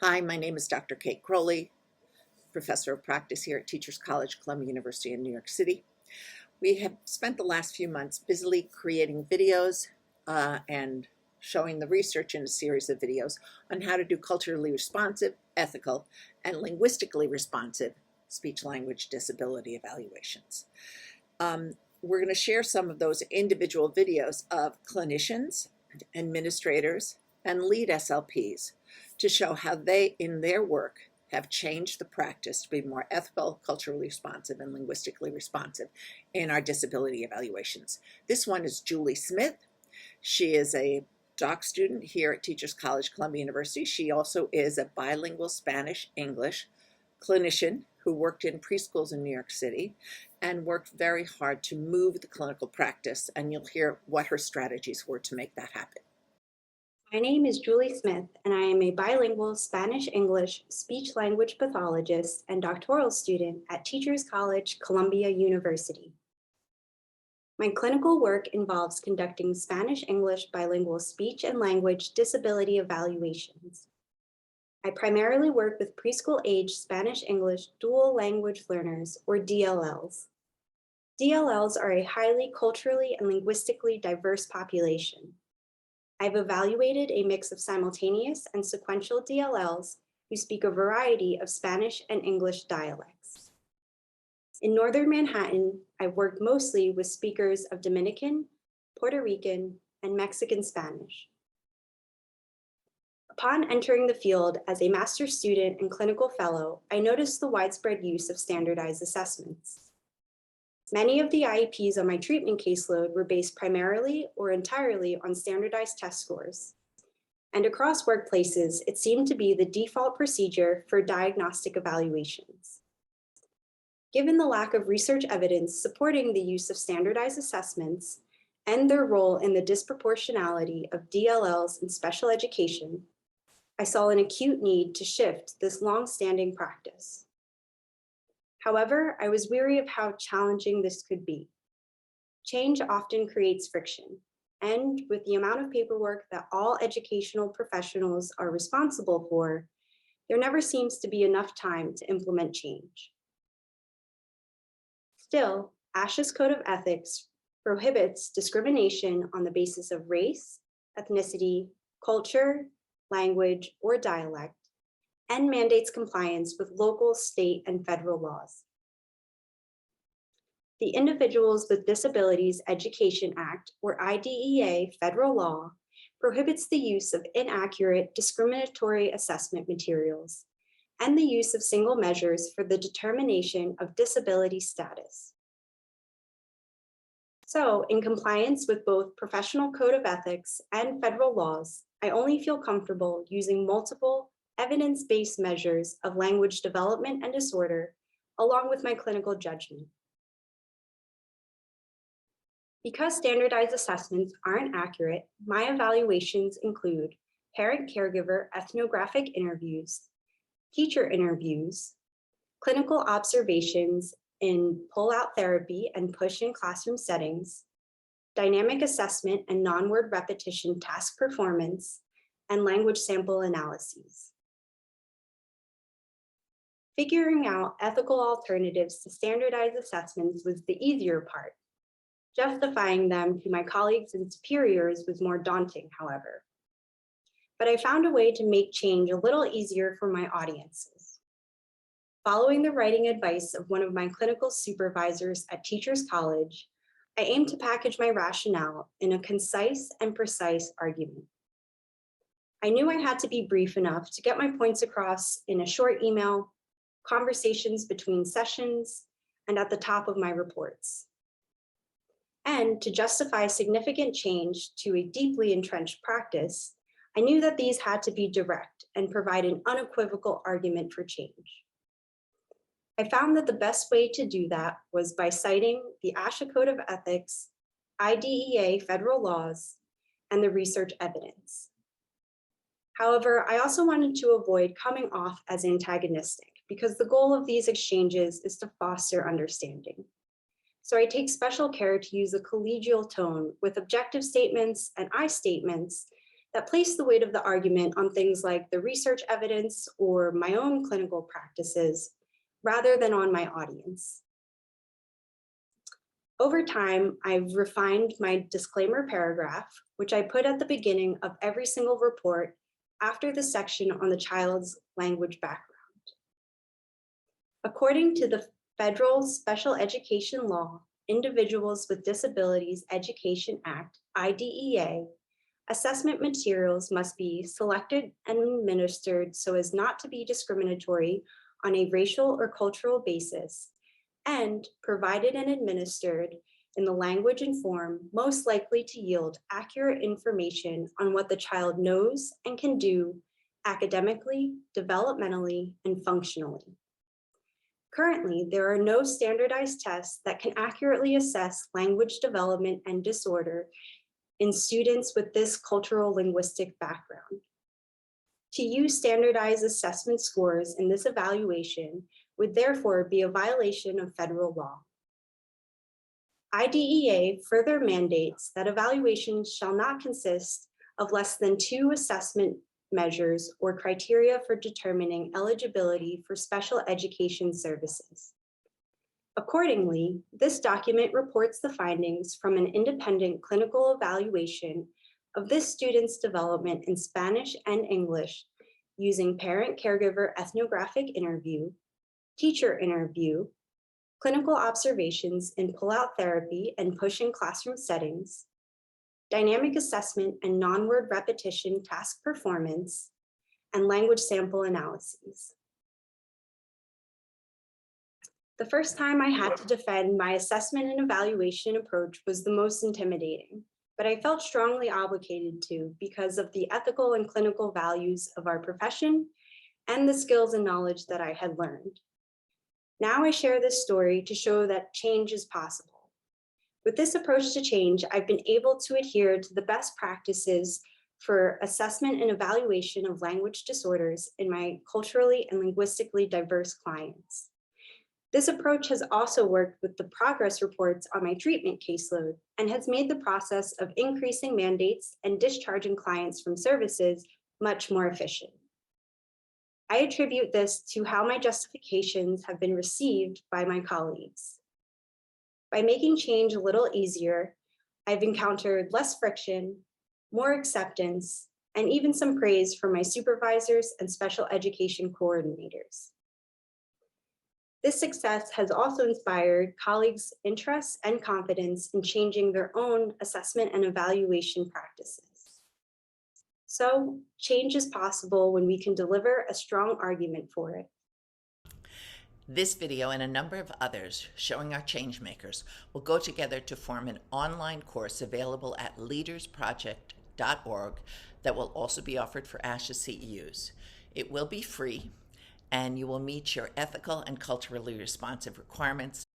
Hi, my name is Dr. Cate Crowley, professor of practice here at Teachers College, Columbia University in New York City. We have spent the last few months busily creating videos and showing the research in a series of videos on how to do culturally responsive, ethical, and linguistically responsive speech-language disability evaluations. We're going to share some of those individual videos of clinicians, administrators, and lead SLPs to show how they, in their work, have changed the practice to be more ethical, culturally responsive, and linguistically responsive in our disability evaluations. This one is Jule Smith. She is a doc student here at Teachers College, Columbia University. She also is a bilingual Spanish-English clinician who worked in preschools in New York City and worked very hard to move the clinical practice, and you'll hear what her strategies were to make that happen. My name is Jule Smith, and I am a bilingual Spanish-English speech-language pathologist and doctoral student at Teachers College, Columbia University. My clinical work involves conducting Spanish-English bilingual speech and language disability evaluations. I primarily work with preschool-age Spanish-English dual language learners, or DLLs. DLLs are a highly culturally and linguistically diverse population. I've evaluated a mix of simultaneous and sequential DLLs who speak a variety of Spanish and English dialects. In Northern Manhattan, I've worked mostly with speakers of Dominican, Puerto Rican, and Mexican Spanish. Upon entering the field as a master's student and clinical fellow, I noticed the widespread use of standardized assessments. Many of the IEPs on my treatment caseload were based primarily or entirely on standardized test scores. And across workplaces, it seemed to be the default procedure for diagnostic evaluations. Given the lack of research evidence supporting the use of standardized assessments and their role in the disproportionality of DLLs in special education, I saw an acute need to shift this long-standing practice. However, I was weary of how challenging this could be. Change often creates friction, and with the amount of paperwork that all educational professionals are responsible for, there never seems to be enough time to implement change. Still, ASHA's Code of Ethics prohibits discrimination on the basis of race, ethnicity, culture, language, or dialect, and mandates compliance with local, state, and federal laws. The Individuals with Disabilities Education Act, or IDEA federal law, prohibits the use of inaccurate discriminatory assessment materials and the use of single measures for the determination of disability status. So, in compliance with both Professional Code of Ethics and federal laws, I only feel comfortable using multiple evidence-based measures of language development and disorder, along with my clinical judgment. Because standardized assessments aren't accurate, my evaluations include parent-caregiver ethnographic interviews, teacher interviews, clinical observations in pull-out therapy and push-in classroom settings, dynamic assessment and non-word repetition task performance, and language sample analyses. Figuring out ethical alternatives to standardized assessments was the easier part. Justifying them to my colleagues and superiors was more daunting, however. But I found a way to make change a little easier for my audiences. Following the writing advice of one of my clinical supervisors at Teachers College, I aimed to package my rationale in a concise and precise argument. I knew I had to be brief enough to get my points across in a short email, conversations between sessions, and at the top of my reports. And to justify significant change to a deeply entrenched practice, I knew that these had to be direct and provide an unequivocal argument for change. I found that the best way to do that was by citing the ASHA Code of Ethics, IDEA federal laws, and the research evidence. However, I also wanted to avoid coming off as antagonistic because the goal of these exchanges is to foster understanding. So I take special care to use a collegial tone with objective statements and I statements that place the weight of the argument on things like the research evidence or my own clinical practices, rather than on my audience. Over time, I've refined my disclaimer paragraph, which I put at the beginning of every single report after the section on the child's language background. According to the Federal Special Education Law, Individuals with Disabilities Education Act, IDEA, assessment materials must be selected and administered so as not to be discriminatory on a racial or cultural basis, and provided and administered in the language and form most likely to yield accurate information on what the child knows and can do academically, developmentally, and functionally. Currently, there are no standardized tests that can accurately assess language development and disorder in students with this cultural linguistic background. To use standardized assessment scores in this evaluation would therefore be a violation of federal law. IDEA further mandates that evaluations shall not consist of less than 2 assessment measures or criteria for determining eligibility for special education services. Accordingly, this document reports the findings from an independent clinical evaluation of this student's development in Spanish and English using parent-caregiver ethnographic interview, teacher interview, clinical observations in pull-out therapy and push-in classroom settings, dynamic assessment and non-word repetition task performance, and language sample analyses. The first time I had to defend my assessment and evaluation approach was the most intimidating, but I felt strongly obligated to because of the ethical and clinical values of our profession and the skills and knowledge that I had learned. Now I share this story to show that change is possible. With this approach to change, I've been able to adhere to the best practices for assessment and evaluation of language disorders in my culturally and linguistically diverse clients. This approach has also worked with the progress reports on my treatment caseload and has made the process of increasing mandates and discharging clients from services much more efficient. I attribute this to how my justifications have been received by my colleagues. By making change a little easier, I've encountered less friction, more acceptance, and even some praise from my supervisors and special education coordinators. This success has also inspired colleagues' interest and confidence in changing their own assessment and evaluation practices. So, change is possible when we can deliver a strong argument for it. This video and a number of others showing our change makers will go together to form an online course available at leadersproject.org that will also be offered for ASHA CEUs. It will be free, and you will meet your ethical and culturally responsive requirements